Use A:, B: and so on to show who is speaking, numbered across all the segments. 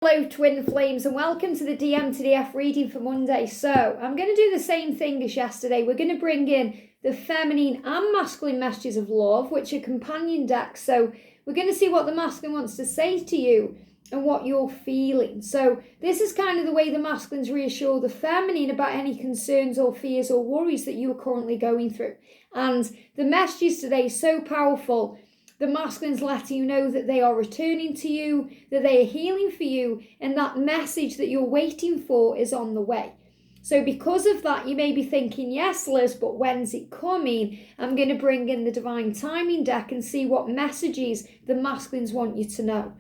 A: Hello twin flames and welcome to the DM to DF reading for Monday. So I'm going to do the same thing as yesterday. We're going to bring in the feminine and masculine messages of love, which are companion decks. So we're going to see what the masculine wants to say to you and what you're feeling. So this is kind of the way the masculines reassure the feminine about any concerns or fears or worries that you are currently going through. And the messages today are so powerful. The masculines letting you know that they are returning to you, that they are healing for you, and that message that you're waiting for is on the way. So because of that, you may be thinking, yes, Liz, but when's it coming? I'm going to bring in the Divine Timing deck and see what messages the masculines want you to know.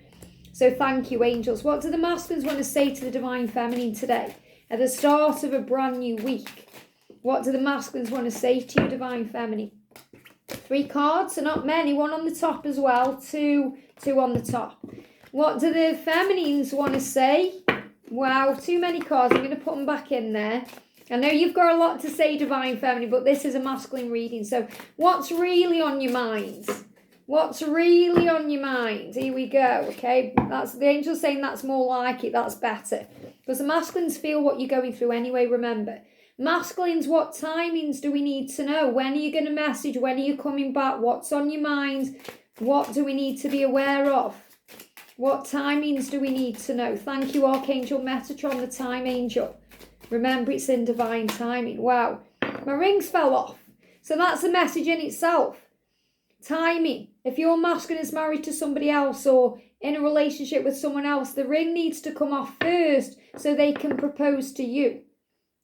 A: So thank you, angels. What do the masculines want to say to the Divine Feminine today? At the start of a brand new week, what do the masculines want to say to you, Divine Feminine? 3 cards, so not many. 1 on the top as well. 2 on the top. What do the feminines want to say? Wow, too many cards. I'm going to put them back in there. I know you've got a lot to say, Divine Feminine, but this is a masculine reading. So what's really on your mind? What's really on your mind? Here we go, okay? That's the angel saying that's more like it. That's better. Because the masculines feel what you're going through anyway, remember. Masculines, what timings do we need to know? When are you going to message? When are you coming back? What's on your mind? What do we need to be aware of? What timings do we need to know? Thank you, Archangel Metatron, the time angel. Remember, it's in divine timing. Wow, my rings fell off. So that's a message in itself. Timing. If your masculine is married to somebody else or in a relationship with someone else, the ring needs to come off first so they can propose to you.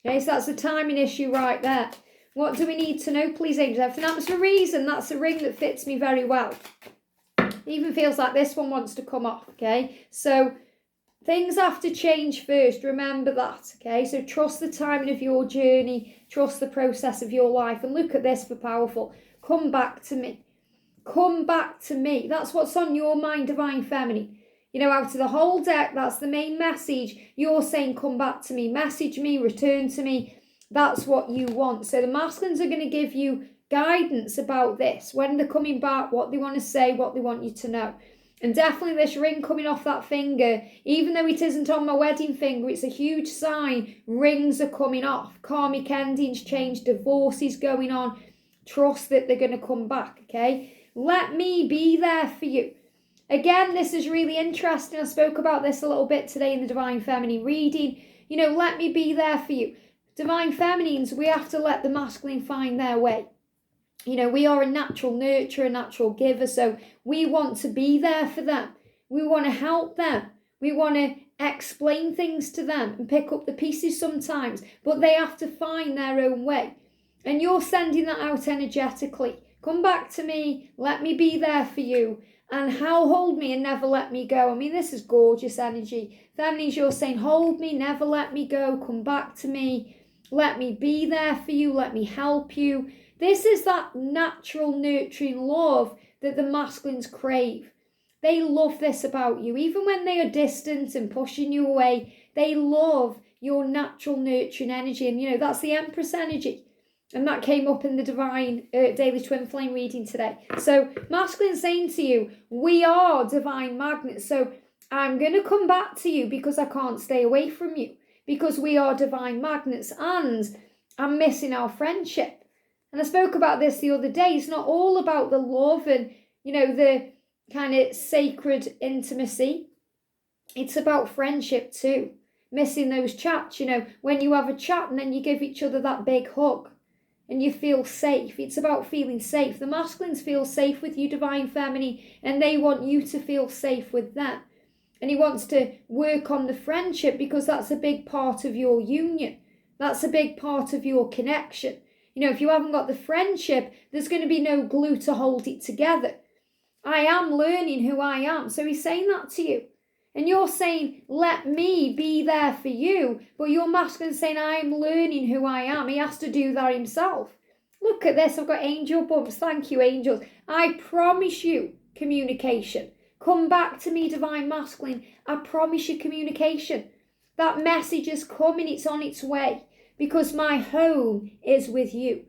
A: Okay, so that's a timing issue right there. What do we need to know, please, angels? Everything happens for a reason. That's a ring that fits me very well. Even feels like this one wants to come off, okay? So things have to change first. Remember that, okay? So trust the timing of your journey. Trust the process of your life. And look at this for powerful. Come back to me. Come back to me. That's what's on your mind, Divine Feminine. You know, out of the whole deck, that's the main message. You're saying, come back to me, message me, return to me. That's what you want. So the masculines are going to give you guidance about this, when they're coming back, what they want to say, what they want you to know. And definitely this ring coming off that finger, even though it isn't on my wedding finger, it's a huge sign. Rings are coming off. Karmic endings, change, divorces going on. Trust that they're going to come back, okay? Let me be there for you. Again, this is really interesting. I spoke about this a little bit today in the Divine Feminine reading. You know, let me be there for you. Divine Feminines, we have to let the masculine find their way. You know, we are a natural nurturer, a natural giver, so we want to be there for them. We want to help them. We want to explain things to them and pick up the pieces sometimes, but they have to find their own way. And you're sending that out energetically. Come back to me, let me be there for you. And how hold me and never let me go. I mean, this is gorgeous energy. Feminines, you're saying, hold me, never let me go. Come back to me. Let me be there for you. Let me help you. This is that natural nurturing love that the masculines crave. They love this about you. Even when they are distant and pushing you away, they love your natural nurturing energy. And, you know, that's the Empress energy. And that came up in the Divine Daily Twin Flame reading today. So masculine saying to you, we are divine magnets. So I'm going to come back to you because I can't stay away from you. Because we are divine magnets and I'm missing our friendship. And I spoke about this the other day. It's not all about the love and, you know, the kind of sacred intimacy. It's about friendship too. Missing those chats, you know, when you have a chat and then you give each other that big hug. And you feel safe. It's about feeling safe. The masculines feel safe with you, Divine Feminine, and they want you to feel safe with them. And he wants to work on the friendship because that's a big part of your union. That's a big part of your connection. You know, if you haven't got the friendship, there's going to be no glue to hold it together. I am learning who I am. So he's saying that to you. And you're saying, let me be there for you. But your masculine saying, I'm learning who I am. He has to do that himself. Look at this. I've got angel bumps. Thank you, angels. I promise you communication. Come back to me, Divine Masculine. I promise you communication. That message is coming. It's on its way. Because my home is with you.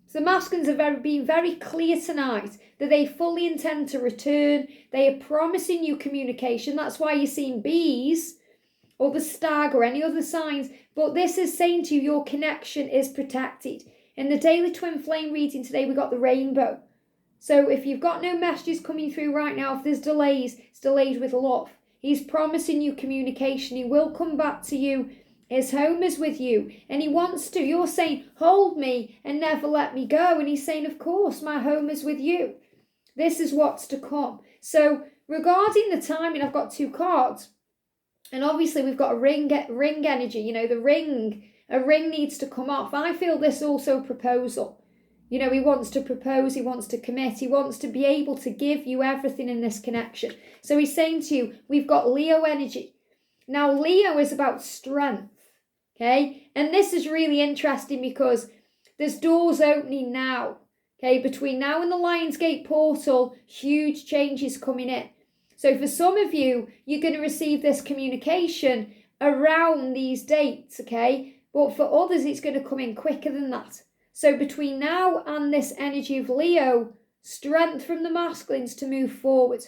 A: So the masculines are being very clear tonight that they fully intend to return. They are promising you communication. That's why you're seeing bees or the stag or any other signs, but this is saying to you your connection is protected. In the daily twin flame reading today, we got the rainbow. So if you've got no messages coming through right now, if there's delays, it's delayed with love. He's promising you communication. He will come back to you. His home is with you and he wants to. You're saying, hold me and never let me go. And he's saying, of course, my home is with you. This is what's to come. So regarding the timing, I've got 2 cards. And obviously we've got a ring energy. You know, a ring needs to come off. I feel this also a proposal. You know, he wants to propose, he wants to commit, he wants to be able to give you everything in this connection. So he's saying to you, we've got Leo energy. Now, Leo is about strength, okay? And this is really interesting because there's doors opening now, okay? Between now and the Lionsgate portal, huge changes coming in. So for some of you, you're going to receive this communication around these dates, okay? But for others, it's going to come in quicker than that. So between now and this energy of Leo, strength from the masculines to move forward.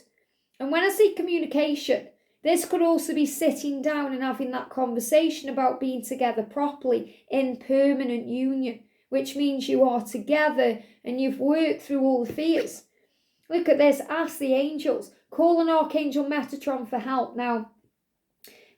A: And when I say communication, this could also be sitting down and having that conversation about being together properly in permanent union, which means you are together and you've worked through all the fears. Look at this, ask the angels, call on Archangel Metatron for help. Now,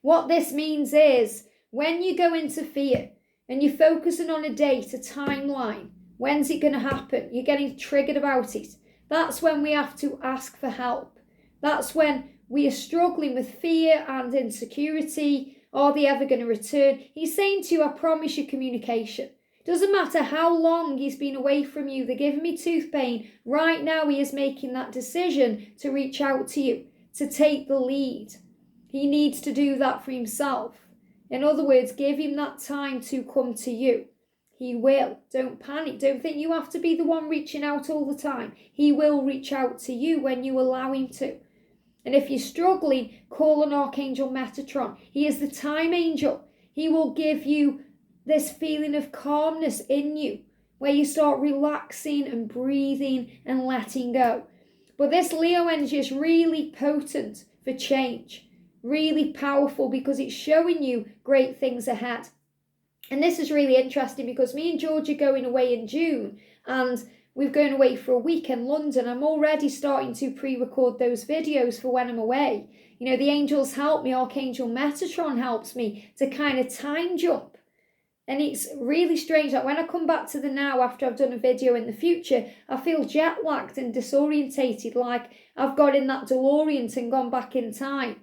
A: what this means is when you go into fear, and you're focusing on a date, a timeline, when's it going to happen? You're getting triggered about it. That's when we have to ask for help. That's when we are struggling with fear and insecurity. Are they ever going to return? He's saying to you, I promise you communication. Doesn't matter how long he's been away from you. They're giving me tooth pain. Right now he is making that decision to reach out to you, to take the lead. He needs to do that for himself. In other words, give him that time to come to you. He will. Don't panic. Don't think you have to be the one reaching out all the time. He will reach out to you when you allow him to. And if you're struggling, call on Archangel Metatron. He is the time angel. He will give you this feeling of calmness in you, where you start relaxing and breathing and letting go. But this Leo energy is really potent for change. Really powerful because it's showing you great things ahead. And this is really interesting because me and George are going away in June and we're going away for a week in London. I'm already starting to pre-record those videos for when I'm away. You know, the angels help me, Archangel Metatron helps me to kind of time jump. And it's really strange that when I come back to the now after I've done a video in the future, I feel jet lagged and disorientated, like I've got in that DeLorean and gone back in time.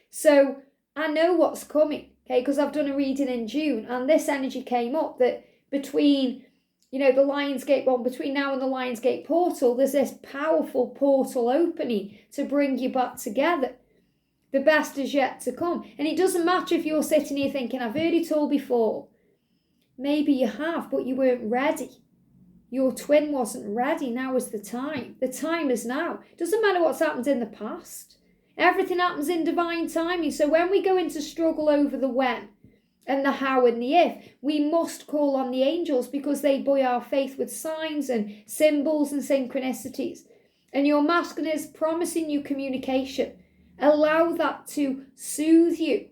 A: So I know what's coming, okay, because I've done a reading in June and this energy came up that between, you know, the Lionsgate one, between now and the Lionsgate portal, there's this powerful portal opening to bring you back together. The best is yet to come. And it doesn't matter if you're sitting here thinking, I've heard it all before. Maybe you have, but you weren't ready. Your twin wasn't ready. Now is the time. The time is now. It doesn't matter what's happened in the past. Everything happens in divine timing. So when we go into struggle over the when and the how and the if, we must call on the angels because they buoy our faith with signs and symbols and synchronicities. And your masculine is promising you communication. Allow that to soothe you.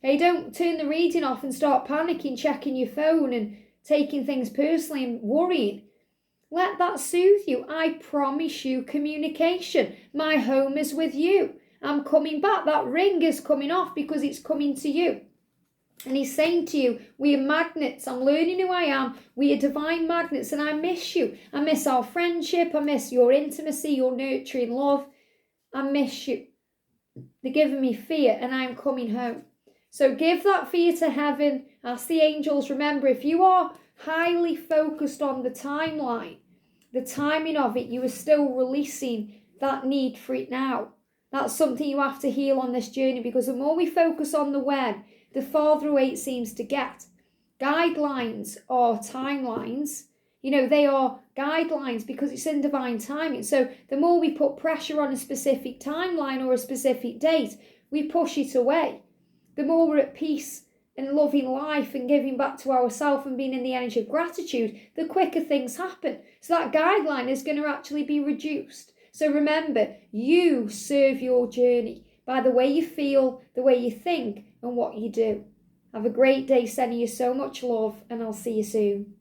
A: Okay, don't turn the reading off and start panicking, checking your phone and taking things personally and worrying. Let that soothe you. I promise you communication. My home is with you. I'm coming back. That ring is coming off because it's coming to you. And he's saying to you, we are magnets. I'm learning who I am. We are divine magnets and I miss you. I miss our friendship. I miss your intimacy, your nurturing love. I miss you. They're giving me fear and I'm coming home. So give that fear to heaven. Ask the angels. Remember, if you are highly focused on the timeline, the timing of it, you are still releasing that need for it now. That's something you have to heal on this journey because the more we focus on the when, the farther away it seems to get. Guidelines are timelines. You know, they are guidelines because it's in divine timing. So the more we put pressure on a specific timeline or a specific date, we push it away. The more we're at peace and loving life and giving back to ourselves and being in the energy of gratitude, the quicker things happen. So that guideline is going to actually be reduced. So remember, you serve your journey by the way you feel, the way you think, and what you do. Have a great day, sending you so much love, and I'll see you soon.